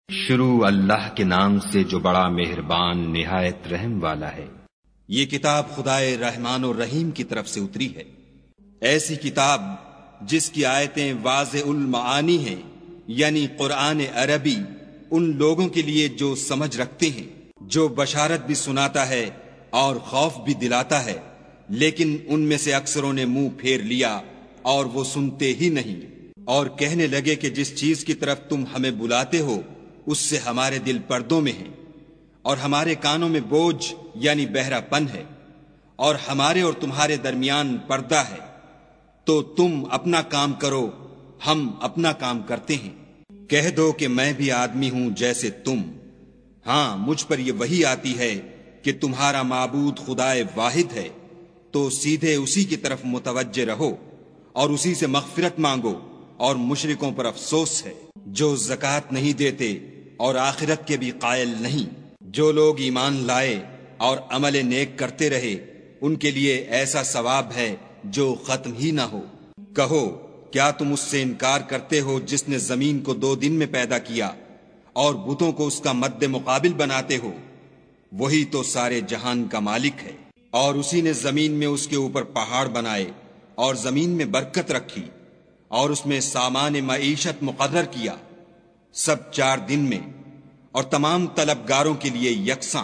شروع اللہ کے نام سے جو بڑا مہربان نہایت رحم والا ہے۔ یہ کتاب خدائے رحمان و رحیم کی طرف سے اتری ہے، ایسی کتاب جس کی آیتیں واضح المعانی ہیں، یعنی قرآن عربی ان لوگوں کے لیے جو سمجھ رکھتے ہیں، جو بشارت بھی سناتا ہے اور خوف بھی دلاتا ہے، لیکن ان میں سے اکثروں نے منہ پھیر لیا اور وہ سنتے ہی نہیں، اور کہنے لگے کہ جس چیز کی طرف تم ہمیں بلاتے ہو اس سے ہمارے دل پردوں میں ہیں، اور ہمارے کانوں میں بوجھ یعنی بہرا پن ہے، اور ہمارے اور تمہارے درمیان پردہ ہے، تو تم اپنا کام کرو، ہم اپنا کام کرتے ہیں۔ کہہ دو کہ میں بھی آدمی ہوں جیسے تم، ہاں مجھ پر یہ وحی آتی ہے کہ تمہارا معبود خدائے واحد ہے، تو سیدھے اسی کی طرف متوجہ رہو اور اسی سے مغفرت مانگو، اور مشرکوں پر افسوس ہے جو زکوٰۃ نہیں دیتے اور آخرت کے بھی قائل نہیں۔ جو لوگ ایمان لائے اور عمل نیک کرتے رہے ان کے لیے ایسا ثواب ہے جو ختم ہی نہ ہو۔ کہو کیا تم اس سے انکار کرتے ہو جس نے زمین کو 2 دن میں پیدا کیا اور بتوں کو اس کا مد مقابل بناتے ہو؟ وہی تو سارے جہان کا مالک ہے، اور اسی نے زمین میں اس کے اوپر پہاڑ بنائے اور زمین میں برکت رکھی اور اس میں سامان معیشت مقرر کیا، سب 4 دن میں اور تمام طلبگاروں کے لیے یکساں۔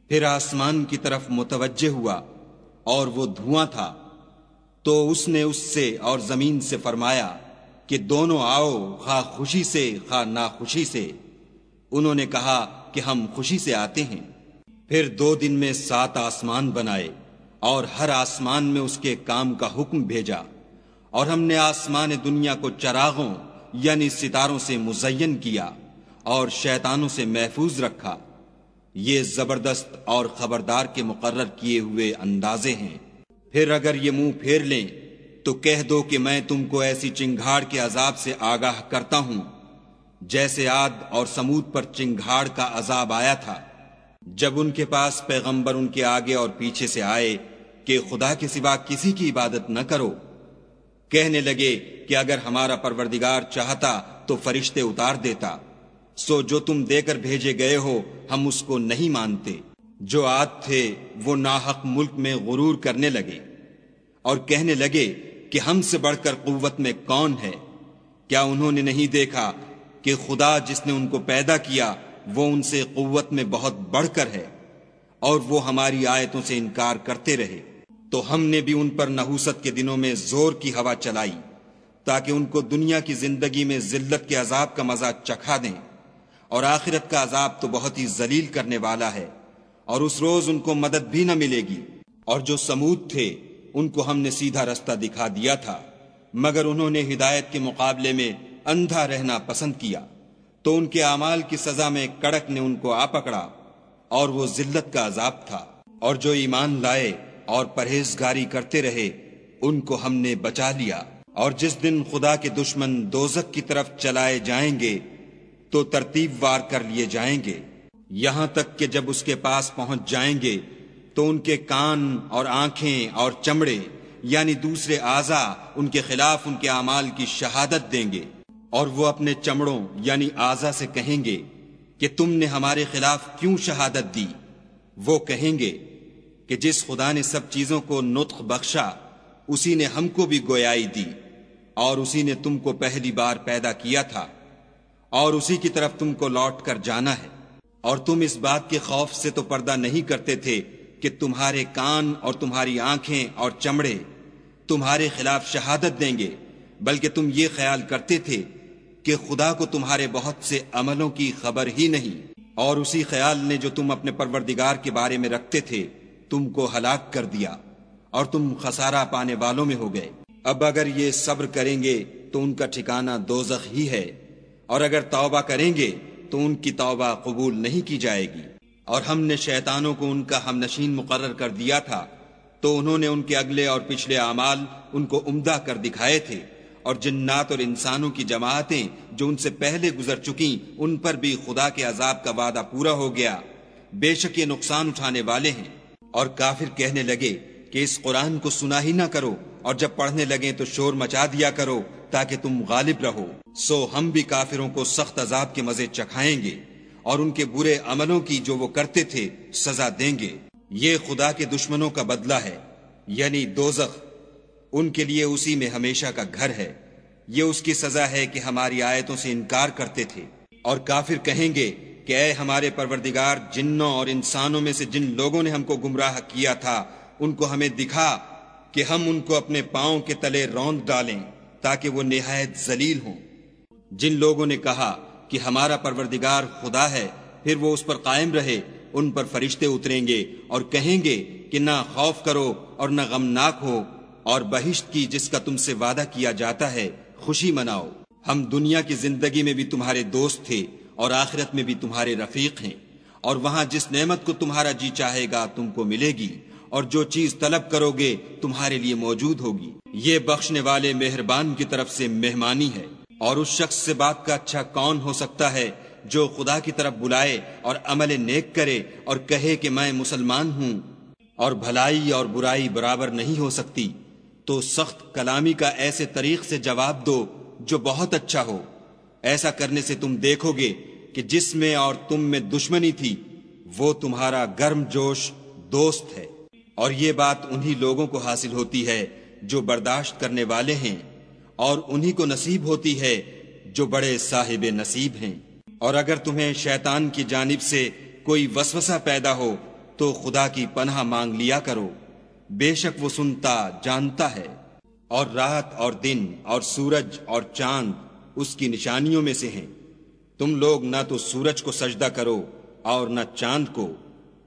پھر آسمان کی طرف متوجہ ہوا اور وہ دھواں تھا، تو اس نے اس سے اور زمین سے فرمایا کہ دونوں آؤ، خواہ خوشی سے خواہ ناخوشی سے۔ انہوں نے کہا کہ ہم خوشی سے آتے ہیں۔ پھر 2 دن میں 7 آسمان بنائے اور ہر آسمان میں اس کے کام کا حکم بھیجا، اور ہم نے آسمان دنیا کو چراغوں یعنی ستاروں سے مزین کیا اور شیطانوں سے محفوظ رکھا۔ یہ زبردست اور خبردار کے مقرر کیے ہوئے اندازے ہیں۔ پھر اگر یہ منہ پھیر لیں تو کہہ دو کہ میں تم کو ایسی چنگھاڑ کے عذاب سے آگاہ کرتا ہوں جیسے عاد اور سمود پر چنگھاڑ کا عذاب آیا تھا، جب ان کے پاس پیغمبر ان کے آگے اور پیچھے سے آئے کہ خدا کے سوا کسی کی عبادت نہ کرو۔ کہنے لگے کہ اگر ہمارا پروردگار چاہتا تو فرشتے اتار دیتا، سو جو تم دے کر بھیجے گئے ہو ہم اس کو نہیں مانتے۔ جو عاد تھے وہ ناحق ملک میں غرور کرنے لگے اور کہنے لگے کہ ہم سے بڑھ کر قوت میں کون ہے؟ کیا انہوں نے نہیں دیکھا کہ خدا جس نے ان کو پیدا کیا وہ ان سے قوت میں بہت بڑھ کر ہے، اور وہ ہماری آیتوں سے انکار کرتے رہے۔ تو ہم نے بھی ان پر نحوست کے دنوں میں زور کی ہوا چلائی تاکہ ان کو دنیا کی زندگی میں ذلت کے عذاب کا مزہ چکھا دیں، اور آخرت کا عذاب تو بہت ہی ذلیل کرنے والا ہے، اور اس روز ان کو مدد بھی نہ ملے گی۔ اور جو سمود تھے ان کو ہم نے سیدھا رستہ دکھا دیا تھا، مگر انہوں نے ہدایت کے مقابلے میں اندھا رہنا پسند کیا، تو ان کے اعمال کی سزا میں کڑک نے ان کو آ پکڑا، اور وہ ذلت کا عذاب تھا۔ اور جو ایمان لائے اور پرہیزگاری کرتے رہے ان کو ہم نے بچا لیا۔ اور جس دن خدا کے دشمن دوزخ کی طرف چلائے جائیں گے تو ترتیب وار کر لیے جائیں گے، یہاں تک کہ جب اس کے پاس پہنچ جائیں گے تو ان کے کان اور آنکھیں اور چمڑے یعنی دوسرے اعضاء ان کے خلاف ان کے اعمال کی شہادت دیں گے، اور وہ اپنے چمڑوں یعنی اعضاء سے کہیں گے کہ تم نے ہمارے خلاف کیوں شہادت دی؟ وہ کہیں گے کہ جس خدا نے سب چیزوں کو نطق بخشا اسی نے ہم کو بھی گویائی دی، اور اسی نے تم کو پہلی بار پیدا کیا تھا، اور اسی کی طرف تم کو لوٹ کر جانا ہے۔ اور تم اس بات کے خوف سے تو پردہ نہیں کرتے تھے کہ تمہارے کان اور تمہاری آنکھیں اور چمڑے تمہارے خلاف شہادت دیں گے، بلکہ تم یہ خیال کرتے تھے کہ خدا کو تمہارے بہت سے عملوں کی خبر ہی نہیں، اور اسی خیال نے جو تم اپنے پروردگار کے بارے میں رکھتے تھے تم کو ہلاک کر دیا، اور تم خسارہ پانے والوں میں ہو گئے۔ اب اگر یہ صبر کریں گے تو ان کا ٹھکانہ دوزخ ہی ہے، اور اگر توبہ کریں گے تو ان کی توبہ قبول نہیں کی جائے گی۔ اور ہم نے شیطانوں کو ان کا ہم نشین مقرر کر دیا تھا، تو انہوں نے ان کے اگلے اور پچھلے اعمال ان کو عمدہ کر دکھائے تھے، اور جنات اور انسانوں کی جماعتیں جو ان سے پہلے گزر چکیں ان پر بھی خدا کے عذاب کا وعدہ پورا ہو گیا، بے شک یہ نقصان اٹھانے والے ہیں۔ اور کافر کہنے لگے کہ اس قرآن کو سنا ہی نہ کرو اور جب پڑھنے لگیں تو شور مچا دیا کرو تاکہ تم غالب رہو۔ سو ہم بھی کافروں کو سخت عذاب کے مزے چکھائیں گے اور ان کے برے عملوں کی جو وہ کرتے تھے سزا دیں گے۔ یہ خدا کے دشمنوں کا بدلہ ہے، یعنی دوزخ، ان کے لیے اسی میں ہمیشہ کا گھر ہے۔ یہ اس کی سزا ہے کہ ہماری آیتوں سے انکار کرتے تھے۔ اور کافر کہیں گے کہ اے ہمارے پروردگار، جنوں اور انسانوں میں سے جن لوگوں نے ہم کو گمراہ کیا تھا ان کو ہمیں دکھا کہ ہم ان کو اپنے پاؤں کے تلے روند ڈالیں تاکہ وہ نہایت ذلیل ہوں۔ جن لوگوں نے کہا کہ ہمارا پروردگار خدا ہے، پھر وہ اس پر قائم رہے، ان پر فرشتے اتریں گے اور کہیں گے کہ نہ خوف کرو اور نہ غمناک ہو، اور بہشت کی جس کا تم سے وعدہ کیا جاتا ہے خوشی مناؤ۔ ہم دنیا کی زندگی میں بھی تمہارے دوست تھے اور آخرت میں بھی تمہارے رفیق ہیں، اور وہاں جس نعمت کو تمہارا جی چاہے گا تم کو ملے گی، اور جو چیز طلب کرو گے تمہارے لیے موجود ہوگی۔ یہ بخشنے والے مہربان کی طرف سے مہمانی ہے۔ اور اس شخص سے بات کا اچھا کون ہو سکتا ہے جو خدا کی طرف بلائے اور عمل نیک کرے اور کہے کہ میں مسلمان ہوں، اور بھلائی اور برائی برابر نہیں ہو سکتی، تو سخت کلامی کا ایسے طریق سے جواب دو جو بہت اچھا ہو۔ ایسا کرنے سے تم دیکھو گے کہ جس میں اور تم میں دشمنی تھی وہ تمہارا گرم جوش دوست ہے۔ اور یہ بات انہی لوگوں کو حاصل ہوتی ہے جو برداشت کرنے والے ہیں، اور انہی کو نصیب ہوتی ہے جو بڑے صاحب نصیب ہیں۔ اور اگر تمہیں شیطان کی جانب سے کوئی وسوسہ پیدا ہو تو خدا کی پناہ مانگ لیا کرو، بے شک وہ سنتا جانتا ہے۔ اور رات اور دن اور سورج اور چاند اس کی نشانیوں میں سے ہیں۔ تم لوگ نہ تو سورج کو سجدہ کرو اور نہ چاند کو،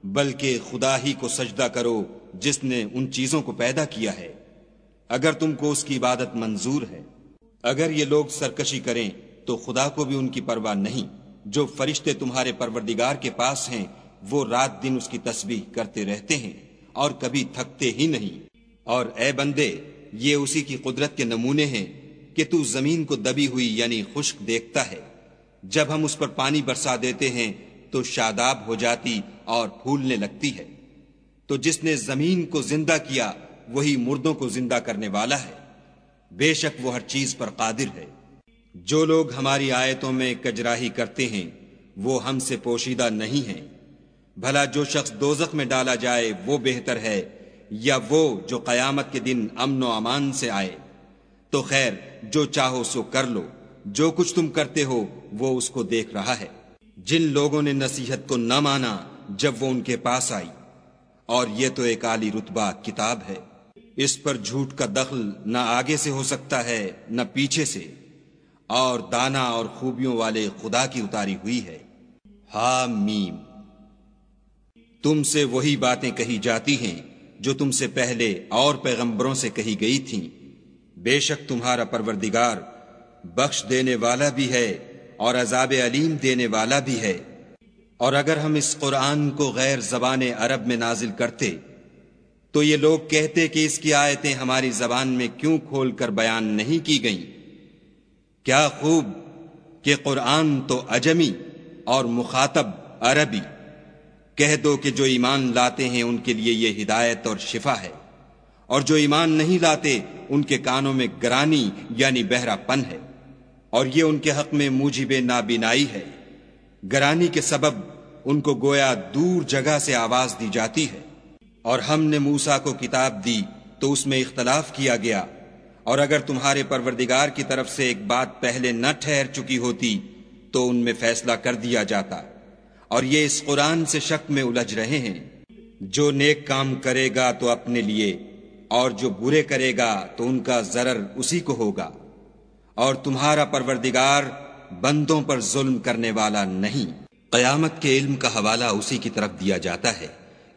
بلکہ خدا ہی کو سجدہ کرو جس نے ان چیزوں کو پیدا کیا ہے، اگر تم کو اس کی عبادت منظور ہے۔ اگر یہ لوگ سرکشی کریں تو خدا کو بھی ان کی پرواہ نہیں۔ جو فرشتے تمہارے پروردگار کے پاس ہیں وہ رات دن اس کی تسبیح کرتے رہتے ہیں اور کبھی تھکتے ہی نہیں۔ اور اے بندے، یہ اسی کی قدرت کے نمونے ہیں کہ تو زمین کو دبی ہوئی یعنی خشک دیکھتا ہے، جب ہم اس پر پانی برسا دیتے ہیں تو شاداب ہو جاتی اور پھولنے لگتی ہے۔ تو جس نے زمین کو زندہ کیا وہی مردوں کو زندہ کرنے والا ہے، بے شک وہ ہر چیز پر قادر ہے۔ جو لوگ ہماری آیتوں میں کجراہی کرتے ہیں وہ ہم سے پوشیدہ نہیں ہیں۔ بھلا جو شخص دوزخ میں ڈالا جائے وہ بہتر ہے یا وہ جو قیامت کے دن امن و امان سے آئے؟ تو خیر، جو چاہو سو کر لو، جو کچھ تم کرتے ہو وہ اس کو دیکھ رہا ہے۔ جن لوگوں نے نصیحت کو نہ مانا جب وہ ان کے پاس آئی، اور یہ تو ایک عالی رتبہ کتاب ہے، اس پر جھوٹ کا دخل نہ آگے سے ہو سکتا ہے نہ پیچھے سے، اور دانا اور خوبیوں والے خدا کی اتاری ہوئی ہے۔ حامیم۔ تم سے وہی باتیں کہی جاتی ہیں جو تم سے پہلے اور پیغمبروں سے کہی گئی تھیں۔ بے شک تمہارا پروردگار بخش دینے والا بھی ہے اور عذاب علیم دینے والا بھی ہے۔ اور اگر ہم اس قرآن کو غیر زبان عرب میں نازل کرتے تو یہ لوگ کہتے کہ اس کی آیتیں ہماری زبان میں کیوں کھول کر بیان نہیں کی گئیں؟ کیا خوب کہ قرآن تو عجمی اور مخاطب عربی۔ کہہ دو کہ جو ایمان لاتے ہیں ان کے لیے یہ ہدایت اور شفا ہے، اور جو ایمان نہیں لاتے ان کے کانوں میں گرانی یعنی بہرا پن ہے، اور یہ ان کے حق میں موجب نابینائی ہے۔ گرانی کے سبب ان کو گویا دور جگہ سے آواز دی جاتی ہے۔ اور ہم نے موسیٰ کو کتاب دی تو اس میں اختلاف کیا گیا، اور اگر تمہارے پروردگار کی طرف سے ایک بات پہلے نہ ٹھہر چکی ہوتی تو ان میں فیصلہ کر دیا جاتا۔ اور یہ اس قرآن سے شک میں الجھ رہے ہیں۔ جو نیک کام کرے گا تو اپنے لیے، اور جو برے کرے گا تو ان کا ضرر اسی کو ہوگا، اور تمہارا پروردگار بندوں پر ظلم کرنے والا نہیں۔ قیامت کے علم کا حوالہ اسی کی طرف دیا جاتا ہے،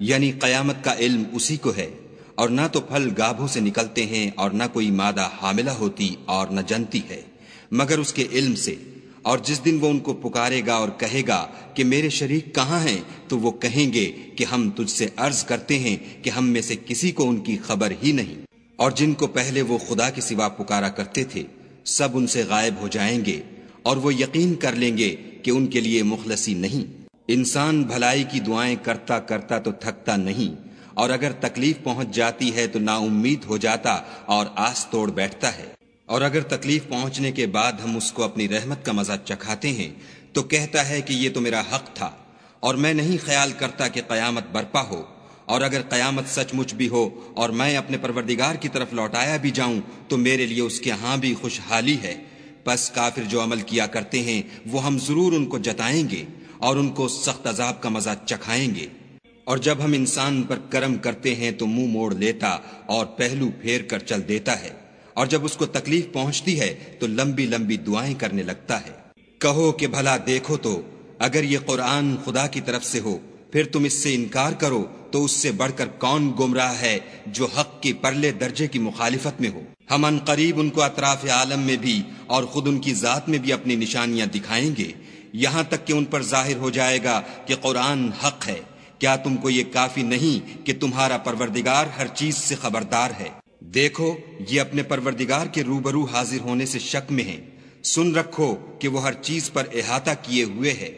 یعنی قیامت کا علم اسی کو ہے۔ اور نہ تو پھل گابھوں سے نکلتے ہیں اور نہ کوئی مادہ حاملہ ہوتی اور نہ جنتی ہے، مگر اس کے علم سے۔ اور جس دن وہ ان کو پکارے گا اور کہے گا کہ میرے شریک کہاں ہیں، تو وہ کہیں گے کہ ہم تجھ سے عرض کرتے ہیں کہ ہم میں سے کسی کو ان کی خبر ہی نہیں۔ اور جن کو پہلے وہ خدا کے سوا پکارا کرتے تھے سب ان سے غائب ہو جائیں گے، اور وہ یقین کر لیں گے کہ ان کے لیے مخلصی نہیں۔ انسان بھلائی کی دعائیں کرتا کرتا تو تھکتا نہیں، اور اگر تکلیف پہنچ جاتی ہے تو نا امید ہو جاتا اور آس توڑ بیٹھتا ہے، اور اگر تکلیف پہنچنے کے بعد ہم اس کو اپنی رحمت کا مزہ چکھاتے ہیں تو کہتا ہے کہ یہ تو میرا حق تھا اور میں نہیں خیال کرتا کہ قیامت برپا ہو، اور اگر قیامت سچ مچ بھی ہو اور میں اپنے پروردگار کی طرف لوٹایا بھی جاؤں تو میرے لیے اس کے ہاں بھی خوشحالی ہے۔ پس کافر جو عمل کیا کرتے ہیں وہ ہم ضرور ان کو جتائیں گے اور ان کو سخت عذاب کا مزہ چکھائیں گے۔ اور جب ہم انسان پر کرم کرتے ہیں تو منہ موڑ لیتا اور پہلو پھیر کر چل دیتا ہے، اور جب اس کو تکلیف پہنچتی ہے تو لمبی لمبی دعائیں کرنے لگتا ہے۔ کہو کہ بھلا دیکھو تو اگر یہ قرآن خدا کی طرف سے ہو پھر تم اس سے انکار کرو تو اس سے بڑھ کر کون گمراہ ہے جو حق کی پرلے درجے کی مخالفت میں ہو۔ ہم ان قریب ان کو اطراف عالم میں بھی اور خود ان کی ذات میں بھی اپنی نشانیاں دکھائیں گے، یہاں تک کہ ان پر ظاہر ہو جائے گا کہ قرآن حق ہے۔ کیا تم کو یہ کافی نہیں کہ تمہارا پروردگار ہر چیز سے خبردار ہے؟ دیکھو یہ اپنے پروردگار کے روبرو حاضر ہونے سے شک میں ہیں، سن رکھو کہ وہ ہر چیز پر احاطہ کیے ہوئے ہے۔